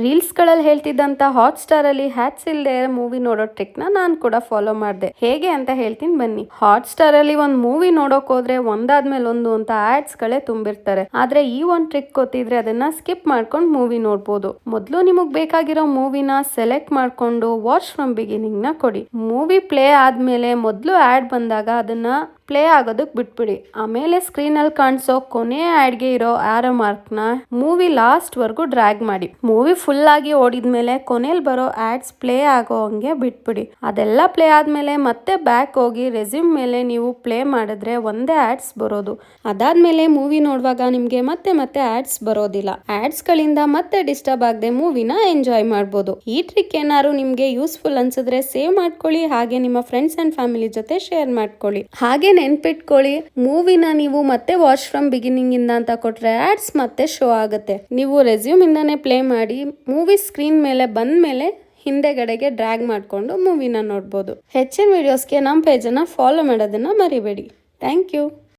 Reels ಗಳಲ್ಲಿ ಹೇಳ್ತಿದ್ದಂತ hot star ಅಲ್ಲಿ hats ಇಲ್ಲದೆ ಮೂವಿ ನೋಡೋ ಟ್ರಿಕ್ ನಾನು ಕೂಡ ಫಾಲೋ ಮಾಡಿದೆ. ಹೇಗೆ ಅಂತ ಹೇಳ್ತೀನಿ ಬನ್ನಿ. ಹಾಟ್ ಸ್ಟಾರ್ ಅಲ್ಲಿ ಒಂದ್ ಮೂವಿ ನೋಡೋಕ್ ಹೋದ್ರೆ ಒಂದಾದ್ಮೇಲೆ ಒಂದು ಅಂತ ಆಡ್ಸ್ ಗಳೇ ತುಂಬಿರ್ತಾರೆ. ಆದ್ರೆ ಈ ಒಂದ್ ಟ್ರಿಕ್ ಗೊತ್ತಿದ್ರೆ ಅದನ್ನ ಸ್ಕಿಪ್ ಮಾಡ್ಕೊಂಡು ಮೂವಿ ನೋಡ್ಬೋದು. ಮೊದ್ಲು ನಿಮಗ್ ಬೇಕಾಗಿರೋ ಮೂವಿನ ಸೆಲೆಕ್ಟ್ ಮಾಡ್ಕೊಂಡು ವಾಚ್ ಫ್ರಮ್ ಬಿಗಿನಿಂಗ್ ನ ಕೊಡಿ. ಮೂವಿ ಪ್ಲೇ ಆದ್ಮೇಲೆ ಮೊದ್ಲು ಆಡ್ ಬಂದಾಗ ಅದನ್ನ ಪ್ಲೇ ಆಗೋದಕ್ ಬಿಟ್ಬಿಡಿ. ಆಮೇಲೆ ಸ್ಕ್ರೀನ್ ಅಲ್ಲಿ ಕಾಣಿಸೋ ಕೊನೆ ಆಡ್ಗೆ ಇರೋ ಆರೋ ಮಾರ್ಕ್ ನ ಮೂವಿ ಲಾಸ್ಟ್ ವರ್ಗು ಡ್ರ್ಯಾಗ್ ಮಾಡಿ. ಮೂವಿ ಫುಲ್ ಆಗಿ ಓಡಿದ್ಮೇಲೆ ಕೊನೆಯಲ್ಲಿ ಬರೋ ಆಡ್ಸ್ ಪ್ಲೇ ಆಗೋ ಹಂಗೆ ಬಿಟ್ಬಿಡಿ. ಅದೆಲ್ಲ ಪ್ಲೇ ಆದ್ಮೇಲೆ ಮತ್ತೆ ಬ್ಯಾಕ್ ಹೋಗಿ ರೆಸ್ಯೂಮ್ ಮೇಲೆ ನೀವು ಪ್ಲೇ ಮಾಡಿದ್ರೆ ಒಂದೇ ಆಡ್ಸ್ ಬರೋದು. ಅದಾದ್ಮೇಲೆ ಮೂವಿ ನೋಡುವಾಗ ನಿಮ್ಗೆ ಮತ್ತೆ ಮತ್ತೆ ಆಡ್ಸ್ ಬರೋದಿಲ್ಲ. ಆಡ್ಸ್ ಗಳಿಂದ ಮತ್ತೆ ಡಿಸ್ಟರ್ಬ್ ಆಗದೆ ಮೂವಿನ ಎಂಜಾಯ್ ಮಾಡಬಹುದು. ಈ ಟ್ರಿಕ್ ಏನಾದ್ರು ನಿಮ್ಗೆ ಯೂಸ್ಫುಲ್ ಅನ್ಸಿದ್ರೆ ಸೇವ್ ಮಾಡ್ಕೊಳ್ಳಿ. ಹಾಗೆ ನಿಮ್ಮ ಫ್ರೆಂಡ್ಸ್ ಅಂಡ್ ಫ್ಯಾಮಿಲಿ ಜೊತೆ ಶೇರ್ ಮಾಡ್ಕೊಳ್ಳಿ. ಹಾಗೆ ನೆನ್ಪಿಟ್ಕೊಳ್ಳಿ, ಮೂವಿನ ನೀವು ಮತ್ತೆ ವಾಚ್ ಫ್ರಮ್ ಬಿಗಿನಿಂಗ್ ಇಂದ ಅಂತ ಕೊಟ್ರೆ ಆಡ್ಸ್ ಮತ್ತೆ ಶೋ ಆಗುತ್ತೆ. ನೀವು ರೆಸ್ಯೂಮ್ ಇಂದಾನೆ ಪ್ಲೇ ಮಾಡಿ ಮೂವಿ ಸ್ಕ್ರೀನ್ ಮೇಲೆ ಬಂದ್ಮೇಲೆ ಹಿಂದೆಗಡೆಗೆ ಡ್ರ್ಯಾಗ್ ಮಾಡ್ಕೊಂಡು ಮೂವಿನ ನೋಡ್ಬೋದು. ಹೆಚ್ಚಿನ ವಿಡಿಯೋಸ್ಗೆ ನಮ್ಮ ಪೇಜನ್ನ ಫಾಲೋ ಮಾಡೋದನ್ನ ಮರಿಬೇಡಿ. Thank you.